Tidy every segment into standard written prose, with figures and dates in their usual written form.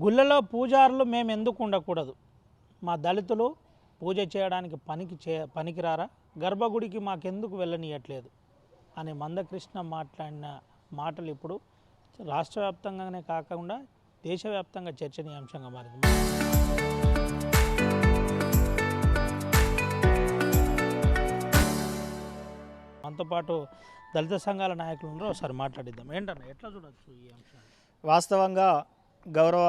గుళ్ళలో పూజారులు మేము ఎందుకు ఉండకూడదు? మా దళితులు పూజ చేయడానికి పనికిరారా? గర్భగుడికి మాకెందుకు వెళ్ళనీయట్లేదు అని మందకృష్ణ మాట్లాడిన మాటలు ఇప్పుడు రాష్ట్ర వ్యాప్తంగానే కాకుండా దేశవ్యాప్తంగా చర్చనీయాంశంగా మారింది. మనతో పాటు దళిత సంఘాల నాయకులు ఉన్నారు, ఒకసారి మాట్లాడిద్దాం. ఏంటన్నా ఎట్లా చూడొచ్చు ఈ అంశాన్ని? వాస్తవంగా గౌరవ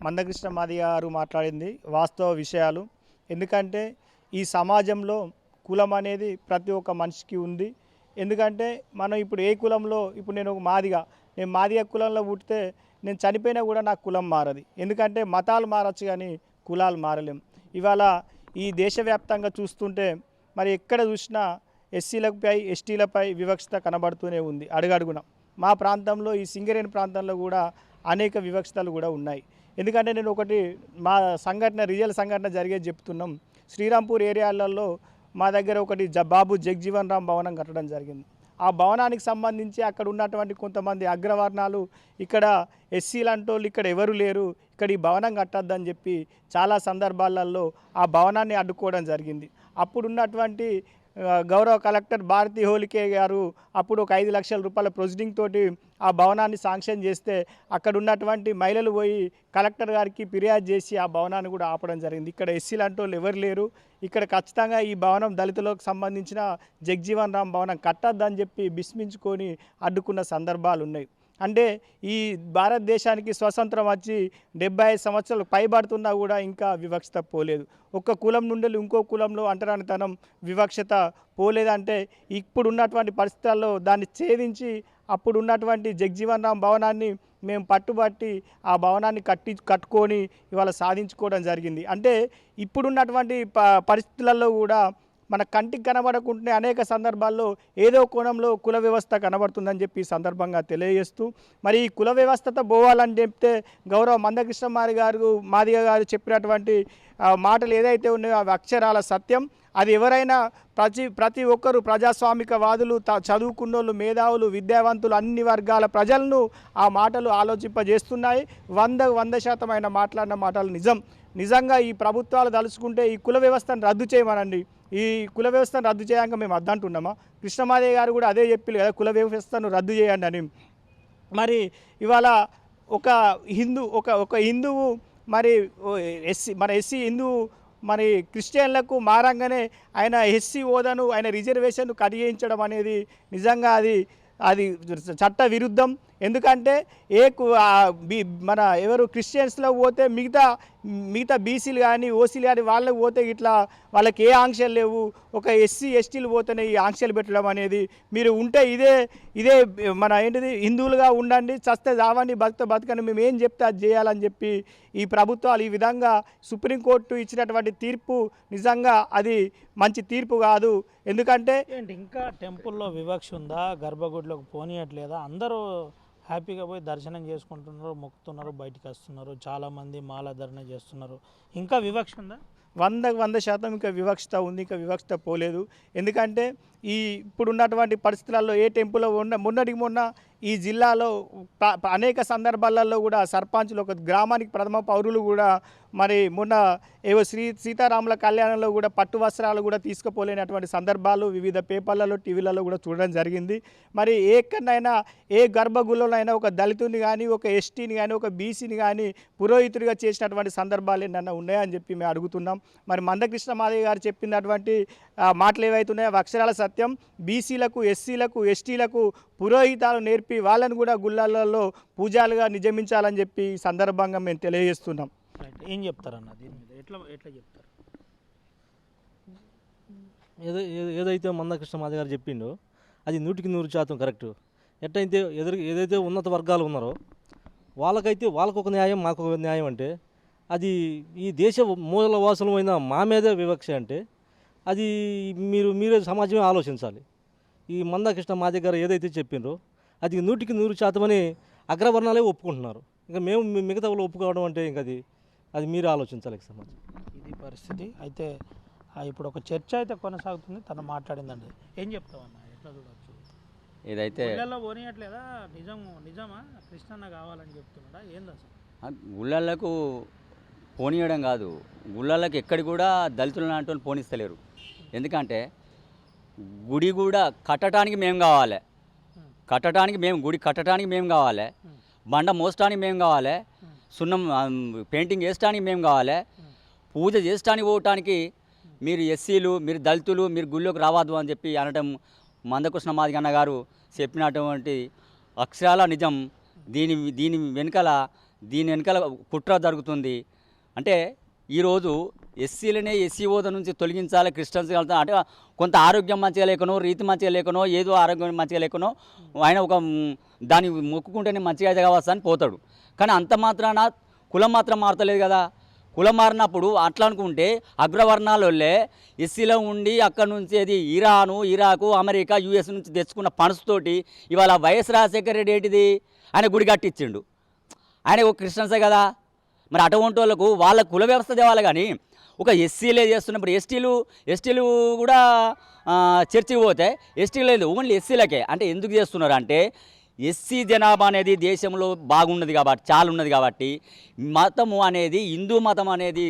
మందకృష్ణ మాదిగ గారు మాట్లాడింది వాస్తవ విషయాలు. ఎందుకంటే ఈ సమాజంలో కులం అనేది ప్రతి ఒక్క మనిషికి ఉంది. ఎందుకంటే మనం ఇప్పుడు ఏ కులంలో, ఇప్పుడు నేను మాదిగ కులంలో పుట్టితే నేను చనిపోయినా కూడా నాకు కులం మారది. ఎందుకంటే మతాలు మారచ్చు కానీ కులాలు మారలేం. ఇవాళ ఈ దేశవ్యాప్తంగా చూస్తుంటే మరి ఎక్కడ చూసినా ఎస్సీలపై ఎస్టీలపై వివక్షత కనబడుతూనే ఉంది అడుగడుగున. మా ప్రాంతంలో ఈ సింగరేణి ప్రాంతంలో కూడా అనేక వివక్షతలు కూడా ఉన్నాయి. ఎందుకంటే నేను ఒకటి మా రియల్ సంఘటన జరిగేది చెప్తున్నాం. శ్రీరాంపూర్ ఏరియాలలో మా దగ్గర ఒకటి బాబు జగ్జీవన్ రామ్ భవనం కట్టడం జరిగింది. ఆ భవనానికి సంబంధించి అక్కడ ఉన్నటువంటి కొంతమంది అగ్రవర్ణాలు ఇక్కడ ఎస్సీలు అంటోళ్ళు ఇక్కడ ఎవరు లేరు, ఇక్కడ ఈ భవనం కట్టద్దని చెప్పి చాలా సందర్భాలలో ఆ భవనాన్ని అడ్డుకోవడం జరిగింది. అప్పుడున్నటువంటి గౌరవ కలెక్టర్ భారతి హోలికే గారు అప్పుడు ఒక 5 లక్షల రూపాయల ప్రొసీడింగ్ తోటి ఆ భవనాన్ని శాంక్షన్ చేస్తే అక్కడ ఉన్నటువంటి మహిళలు పోయి కలెక్టర్ గారికి ఫిర్యాదు చేసి ఆ భవనాన్ని కూడా ఆపడం జరిగింది. ఇక్కడ ఎస్సీలు అంటోళ్ళు ఎవరు లేరు, ఇక్కడ ఖచ్చితంగా ఈ భవనం దళితులకు సంబంధించిన జగ్జీవన్ రామ్ భవనం కట్టద్దని చెప్పి బిస్మించుకొని అడ్డుకున్న సందర్భాలు ఉన్నాయి. అంటే ఈ భారతదేశానికి స్వతంత్రం వచ్చి 75 సంవత్సరాలు పైబడుతున్నా కూడా ఇంకా వివక్షత పోలేదు. ఒక్క కులం నుండి ఇంకో కులంలో అంటరానితనం వివక్షత పోలేదంటే ఇప్పుడు ఉన్నటువంటి పరిస్థితుల్లో దాన్ని ఛేదించి అప్పుడు ఉన్నటువంటి జగ్జీవన్ రామ్ భవనాన్ని మేము పట్టుబట్టి ఆ భవనాన్ని కట్టుకొని ఇవాళ సాధించుకోవడం జరిగింది. అంటే ఇప్పుడున్నటువంటి పరిస్థితులలో కూడా మన కంటికి కనబడకుంటే అనేక సందర్భాల్లో ఏదో కోణంలో కుల వ్యవస్థ కనబడుతుందని చెప్పి సందర్భంగా తెలియజేస్తూ, మరి ఈ కుల వ్యవస్థతో పోవాలని చెప్తే గౌరవ మందకృష్ణ మాదిగ గారు చెప్పినటువంటి మాటలు ఏదైతే ఉన్నాయో అవి అక్షరాల సత్యం. అది ఎవరైనా ప్రతి ఒక్కరు ప్రజాస్వామికవాదులు, చదువుకున్నోళ్ళు, మేధావులు, విద్యావంతులు, అన్ని వర్గాల ప్రజలను ఆ మాటలు ఆలోచింపజేస్తున్నాయి. 100% ఆయన మాట్లాడిన మాటలు నిజంగా ఈ ప్రభుత్వాలు తలుచుకుంటే ఈ కుల వ్యవస్థను రద్దు చేయమనండి. ఈ కుల వ్యవస్థను రద్దు చేయాక మేము అద్దంటున్నామా? కృష్ణమాదేవి గారు కూడా అదే చెప్పారు కదా, కుల వ్యవస్థను రద్దు చేయండి అని. మరి ఇవాళ ఒక హిందువు మరి ఎస్సీ హిందువు మరి క్రిస్టియన్లకు మారంగానే ఆయన ఎస్సీ హోదాను, ఆయన రిజర్వేషన్ను కడిగించడం అనేది నిజంగా అది చట్ట విరుద్ధం. ఎందుకంటే మన ఎవరు క్రిస్టియన్స్లో పోతే మిగతా బీసీలు కానీ ఓసీలు కానీ వాళ్ళకి పోతే ఇట్లా వాళ్ళకి ఏ ఆంక్షలు లేవు. ఒక ఎస్సీ ఎస్టీలు పోతేనే ఈ ఆంక్షలు పెట్టడం అనేది, మీరు ఉంటే ఇదే మన ఏంటిది హిందువులుగా ఉండండి, చస్తే చావండి, బతకని మేము ఏం చెప్తే అది చేయాలని చెప్పి ఈ ప్రభుత్వాలు ఈ విధంగా సుప్రీంకోర్టు ఇచ్చినటువంటి తీర్పు నిజంగా అది మంచి తీర్పు కాదు. ఎందుకంటే ఇంకా టెంపుల్లో వివక్ష ఉందా? గర్భగుడిలోకి పోనీయట్లేదా? అందరూ హ్యాపీగా పోయి దర్శనం చేసుకుంటున్నారు, మొక్కుతున్నారు, బయటికి వస్తున్నారు, చాలామంది మాలాధరణ చేస్తున్నారు. ఇంకా వివక్ష ఉందా? 100% ఇంకా వివక్షత ఉంది, ఇంకా వివక్షత పోలేదు. ఎందుకంటే ఇప్పుడున్నటువంటి పరిస్థితులలో ఏ టెంపుల్లో మొన్న ఈ జిల్లాలో అనేక సందర్భాలలో కూడా సర్పంచులు, ఒక గ్రామానికి ప్రథమ పౌరులు కూడా మరి మొన్న ఏవో సీతారాముల కళ్యాణంలో కూడా పట్టు వస్త్రాలు కూడా తీసుకుపోలేనటువంటి సందర్భాలు వివిధ పేపర్లలో, టీవీలలో కూడా చూడడం జరిగింది. మరి ఎక్కడైనా ఏ గర్భగుడిలోనైనా ఒక దళితుని కానీ, ఒక ఎస్టీని కానీ, ఒక బీసీని కానీ పురోహితుడిగా చేసినటువంటి సందర్భాలు ఏమన్నా ఉన్నాయని చెప్పి మేము అడుగుతున్నాం. మరి మందకృష్ణ మాదిగ గారు చెప్పినటువంటి మాటలు ఏవైతున్నాయో అవి అక్షరాల సత్యం. బీసీలకు, ఎస్సీలకు, ఎస్టీలకు పురోహితాలు నేర్పి వాళ్ళని కూడా గుళ్ళల్లో పూజాలుగా నిజమించాలని చెప్పి ఈ సందర్భంగా మేము తెలియజేస్తున్నాం. ఏం చెప్తారన్న దీని మీద? ఎట్లా చెప్తారు? ఏదైతే మందకృష్ణ మాదిగ గారు చెప్పిండో అది 100% కరెక్టు. ఎట్లయితే ఏదైతే ఉన్నత వర్గాలు ఉన్నారో వాళ్ళకు ఒక న్యాయం, మాకు ఒక న్యాయం అంటే అది ఈ దేశ మూలవాసులమైన మా మీదే వివక్ష అంటే అది మీరే సమాజమే ఆలోచించాలి. ఈ మందకృష్ణ మాదిగ గారు ఏదైతే చెప్పిండ్రో అది 100% అని అగ్రవర్ణాలే ఒప్పుకుంటున్నారు. ఇంకా మేము మిగతా వాళ్ళు ఒప్పుకోవడం అంటే ఇంకా అది మీరు ఆలోచించాలి సమాజం. ఇది పరిస్థితి. అయితే ఇప్పుడు ఒక చర్చ అయితే కొనసాగుతుంది. తను మాట్లాడిందండి. ఏం చెప్తావన్నా? ఎట్లా చూడవచ్చు? ఏదైతే పోనీయట్లేదా? నిజమా? కృష్ణన్న కావాలని చెప్తున్నాడా? ఏంది అసలు? గుళ్ళలకు పోనీయడం కాదు, గుళ్ళకి ఎక్కడి కూడా దళితులు లాంటి పోనిస్తలేరు. ఎందుకంటే గుడి కూడా కట్టడానికి మేము కావాలి, గుడి కట్టడానికి మేము కావాలి, బండ మోసడానికి మేము కావాలి, సున్నం పెయింటింగ్ వేసడానికి మేము కావాలి, పూజ చేసడానికి పోవటానికి మీరు ఎస్సీలు, మీరు దళితులు, మీరు గుళ్ళోకి రావద్దు అని చెప్పి అనడం మందకృష్ణ మాదిగ అన్న గారు చెప్పినటువంటి అక్షరాల నిజం. దీని వెనకాల కుట్ర జరుగుతుంది. అంటే ఈరోజు ఎస్సీలనే ఎస్సీ హోదా నుంచి తొలగించాలి, క్రిస్టియన్స్ అంటే కొంత ఆరోగ్యం మంచిగా లేకనో, రీతి మంచిగా లేకనో, ఏదో ఆరోగ్యం మంచిగా లేకనో ఆయన ఒక దాన్ని మొక్కుకుంటేనే మంచిగా అయితే కావచ్చు అని పోతాడు. కానీ అంత మాత్రాన కులం మాత్రం మారతలేదు కదా. కులం మారినప్పుడు అట్లా అనుకుంటే అగ్రవర్ణాలే ఎస్సీలో ఉండి అక్కడ నుంచి అది ఇరాకు, అమెరికా, యూఎస్ నుంచి తెచ్చుకున్న పణసుతోటి ఇవాళ వైఎస్ రాజశేఖర రెడ్డి ఏంటిది, ఆయన గుడి కట్టించిండు. ఆయన ఒక క్రిస్టియన్సే కదా. మరి అటువంటి వాళ్ళకు వాళ్ళ కుల వ్యవస్థ తేవాలి. కానీ ఒక ఎస్సీలే చేస్తున్నప్పుడు ఎస్టీలు కూడా చర్చికి పోతే ఎస్టీలు లేదు, ఓన్లీ ఎస్సీలకే. అంటే ఎందుకు చేస్తున్నారు అంటే ఎస్సీ జనాభా అనేది దేశంలో బాగున్నది కాబట్టి, చాలా ఉన్నది కాబట్టి మతము అనేది, హిందూ మతం అనేది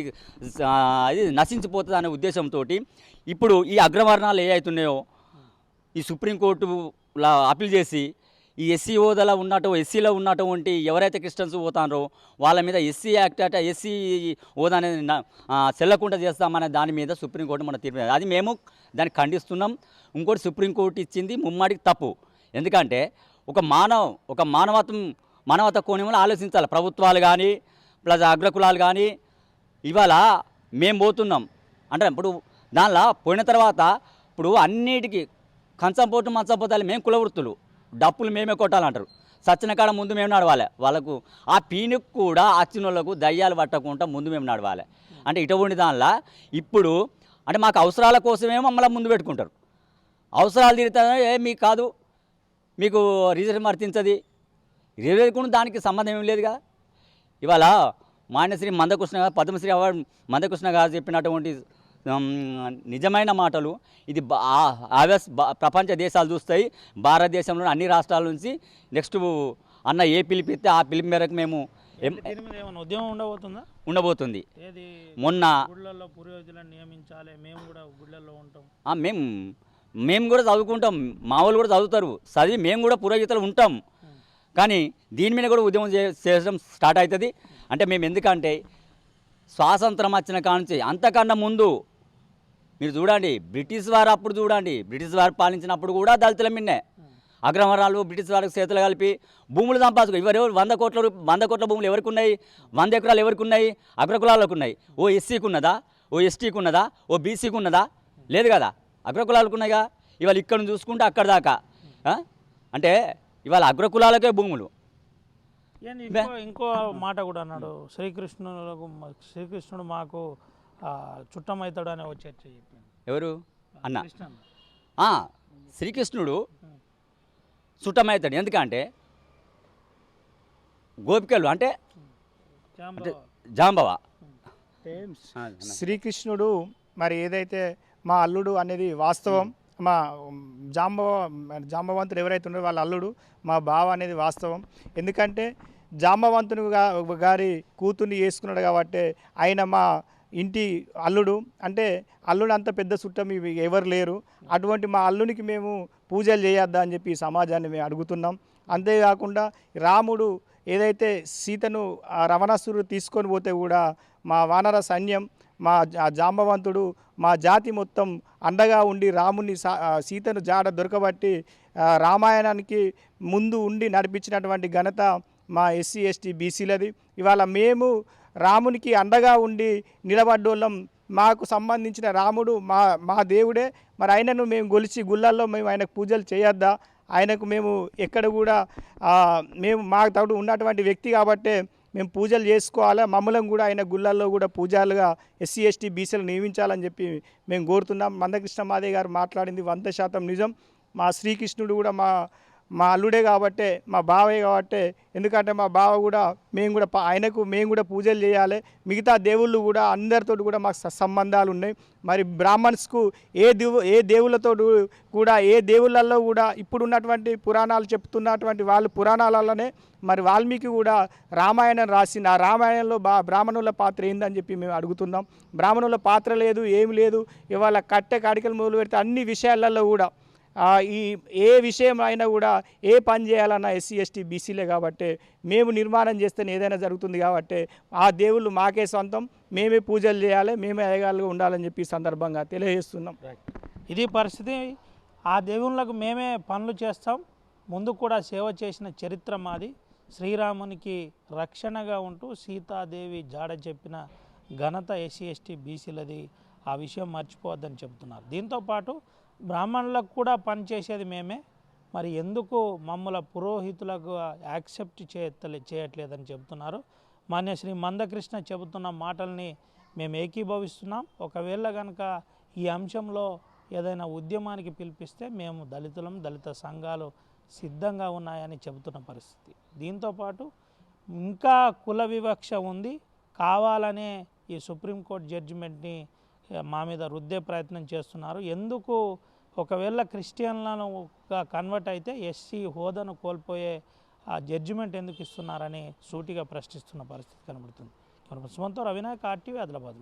అది నశించిపోతుంది అనే ఉద్దేశంతో ఇప్పుడు ఈ అగ్రవర్ణాలు ఏ అవుతున్నాయో ఈ సుప్రీంకోర్టులా అప్పీల్ చేసి ఈ ఎస్సీ హోదాలో ఎస్సీలో ఉన్నటువంటి ఎవరైతే క్రిస్టియన్స్ పోతారో వాళ్ళ మీద ఎస్సీ యాక్ట్ అంటే ఎస్సీ హోదా అనేది చెల్లకుండా చేస్తామనే దాని మీద సుప్రీంకోర్టు మన తీర్పు. అది మేము దాన్ని ఖండిస్తున్నాం. ఇంకోటి సుప్రీంకోర్టు ఇచ్చింది ముమ్మాడికి తప్పు. ఎందుకంటే ఒక మానవత కోణంలో ఆలోచించాలి ప్రభుత్వాలు కానీ ప్లస్ అగ్రకులాలు కానీ. ఇవాళ మేము పోతున్నాం అంటే ఇప్పుడు దానిలో పోయిన తర్వాత ఇప్పుడు అన్నిటికీ కంచంపోటు మంచంపోతాలి మేము కులవృత్తులు, డప్పులు మేమే కొట్టాలంటారు. సచ్చిన కాడ ముందు మేము నడవాలి. వాళ్ళకు ఆ పీనుకు కూడా వచ్చిన వాళ్ళకు దయ్యాలు పట్టకుండా ముందు మేము నడవాలి. అంటే ఇటువంటి దానిలో ఇప్పుడు అంటే మాకు అవసరాల కోసమే మమ్మల్ని ముందు పెట్టుకుంటారు. అవసరాలు తీరుతానే మీకు కాదు, మీకు రిజర్వ్ వర్తించది, రిజర్వ్ దానికి సంబంధం ఏం లేదుగా. ఇవాళ మాన్యశ్రీ పద్మశ్రీ అవార్డు మందకృష్ణ గారు చెప్పినటువంటి నిజమైన మాటలు. ఇది ప్రపంచ దేశాలు చూస్తాయి. భారతదేశంలో అన్ని రాష్ట్రాల నుంచి నెక్స్ట్ అన్న ఏ పిలిపిస్తే ఆ పిలుపు మేరకు మేము ఉద్యమం ఉండబోతుంది. మొన్న పురోహితులను నియమించాలి, మేము కూడా గుళ్ళల్లో ఉంటాం, మేము కూడా చదువుకుంటాం, మా వాళ్ళు కూడా చదువుతారు, చదివి మేము కూడా పురోహితులు ఉంటాం. కానీ దీని మీద కూడా ఉద్యమం చేయడం స్టార్ట్ అవుతుంది. అంటే మేము ఎందుకంటే స్వాతంత్రం వచ్చిన కానుంచి అంతకన్నా ముందు మీరు చూడండి, బ్రిటిష్ వారు అప్పుడు చూడండి, బ్రిటిష్ వారు పాలించినప్పుడు కూడా దళితుల మిన్నే అగ్రవర్ణాలు బ్రిటిష్ వారికి చేతులు కలిపి భూములు సంపాదించుకో. ఎవరు 100 కోట్ల భూములు ఎవరికి ఉన్నాయి, 100 ఎకరాలు ఎవరికి ఉన్నాయి, అగ్రకులాలకు ఉన్నాయి. ఓ ఎస్సీకి ఉన్నదా, ఓ ఎస్టీకి ఉన్నదా, ఓ బీసీకి ఉన్నదా? లేదు కదా, అగ్రకులాలకు ఉన్నాయిగా. ఇవాళ ఇక్కడ చూసుకుంటే అక్కడ దాకా అంటే ఇవాళ అగ్రకులాలకే భూములు. ఇంకో మాట కూడా అన్నాడు, శ్రీకృష్ణుడు మాకు చుట్టం అవుతాడు అనే వచ్చి చెప్పాను. ఎవరు అన్న? శ్రీకృష్ణుడు చుట్టమవుతాడు. ఎందుకంటే గోపికలు అంటే జాంబవ. శ్రీకృష్ణుడు మరి ఏదైతే మా అల్లుడు అనేది వాస్తవం. మా జాంబవంతుడు ఎవరైతే ఉన్నారో వాళ్ళ అల్లుడు మా బావ అనేది వాస్తవం. ఎందుకంటే జాంబవంతుని గారి కూతుర్ని చేసుకున్నాడు కాబట్టి ఆయన మా ఇంటి అల్లుడు. అంటే అల్లుడు అంత పెద్ద చుట్టం ఇవి ఎవరు లేరు. అటువంటి మా అల్లునికి మేము పూజలు చేయొద్దా అని చెప్పి సమాజాన్ని మేము అడుగుతున్నాం. అంతేకాకుండా రాముడు ఏదైతే సీతను రవణాసురుడు తీసుకొని పోతే కూడా మా వానర సైన్యం, మా జాంబవంతుడు, మా జాతి మొత్తం అండగా ఉండి రాముని సీతను జాడ దొరకబట్టి రామాయణానికి ముందు ఉండి నడిపించినటువంటి ఘనత మా ఎస్సీ ఎస్టీ బీసీలది. ఇవాళ మేము రామునికి అండగా ఉండి నిలబడ్డోళ్ళం. మాకు సంబంధించిన రాముడు మా దేవుడే. మరి ఆయనను మేము గొలిచి గుళ్ళల్లో మేము ఆయనకు పూజలు చేయొద్దా? ఆయనకు మేము ఎక్కడ కూడా మేము మా తోడు ఉన్నటువంటి వ్యక్తి కాబట్టే మేము పూజలు చేసుకోవాలా. మమ్మల్ని కూడా ఆయన గుళ్ళల్లో కూడా పూజలుగా ఎస్సీ ఎస్టీ బీసీలు నియమించాలని చెప్పి మేము కోరుతున్నాం. మందకృష్ణ మాదిగ గారు మాట్లాడింది 100% నిజం. మా శ్రీకృష్ణుడు కూడా మా అల్లుడే కాబట్టే, మా బావే కాబట్టే, ఎందుకంటే మా బావ కూడా మేము కూడా ఆయనకు మేము కూడా పూజలు చేయాలి. మిగతా దేవుళ్ళు కూడా అందరితో కూడా మాకు సంబంధాలు ఉన్నాయి. మరి బ్రాహ్మణ్స్కు ఏ దేవుళ్ళతో కూడా ఏ దేవుళ్ళల్లో కూడా ఇప్పుడున్నటువంటి పురాణాలు చెప్తున్నటువంటి వాళ్ళు పురాణాలలోనే మరి వాల్మీకి కూడా రామాయణం రాసిన ఆ రామాయణంలో బ్రాహ్మణుల పాత్ర ఏందని చెప్పి మేము అడుగుతున్నాం. బ్రాహ్మణుల పాత్ర లేదు, ఏమి లేదు. ఇవాళ కట్టె కాడికలు మొదలు పెడితే అన్ని విషయాలలో కూడా ఈ ఏ విషయం అయినా కూడా ఏ పని చేయాలన్నా ఎస్సీ ఎస్టీ బీసీలే కాబట్టి మేము నిర్మాణం చేస్తేనే ఏదైనా జరుగుతుంది కాబట్టి ఆ దేవుళ్ళు మాకే సొంతం, మేమే పూజలు చేయాలి, మేమే అయ్యగాలుగా ఉండాలని చెప్పి ఈ సందర్భంగా తెలియజేస్తున్నాం. ఇది పరిస్థితి. ఆ దేవుళ్ళకు మేమే పనులు చేస్తాం, ముందు కూడా సేవ చేసిన చరిత్ర మాది. శ్రీరామునికి రక్షణగా ఉంటూ సీతాదేవి జాడ చెప్పిన ఘనత ఎస్సీ ఎస్టీ బీసీలది. ఆ విషయం మర్చిపోవద్దని చెబుతున్నారు. దీంతోపాటు బ్రాహ్మణులకు కూడా పనిచేసేది మేమే, మరి ఎందుకు మమ్మల్ని పురోహితులకు యాక్సెప్ట్ చేయట్లేదని చెబుతున్నారు. మాన్య శ్రీ మందకృష్ణ చెబుతున్న మాటల్ని మేము ఏకీభవిస్తున్నాం. ఒకవేళ కనుక ఈ అంశంలో ఏదైనా ఉద్యమానికి పిలిపిస్తే మేము దళిత సంఘాలు సిద్ధంగా ఉన్నాయని చెబుతున్న పరిస్థితి. దీంతోపాటు ఇంకా కుల వివక్ష ఉంది, కావాలనే ఈ సుప్రీంకోర్టు జడ్జిమెంట్ని మా మీద రుద్దే ప్రయత్నం చేస్తున్నారు. ఎందుకు ఒకవేళ క్రిస్టియన్లను కన్వర్ట్ అయితే ఎస్సీ హోదాను కోల్పోయే ఆ జడ్జిమెంట్ ఎందుకు ఇస్తున్నారని సూటిగా ప్రశ్నిస్తున్న పరిస్థితి కనబడుతుంది. సుమంతో రవినాయక్, RTV, ఆదిలాబాద్.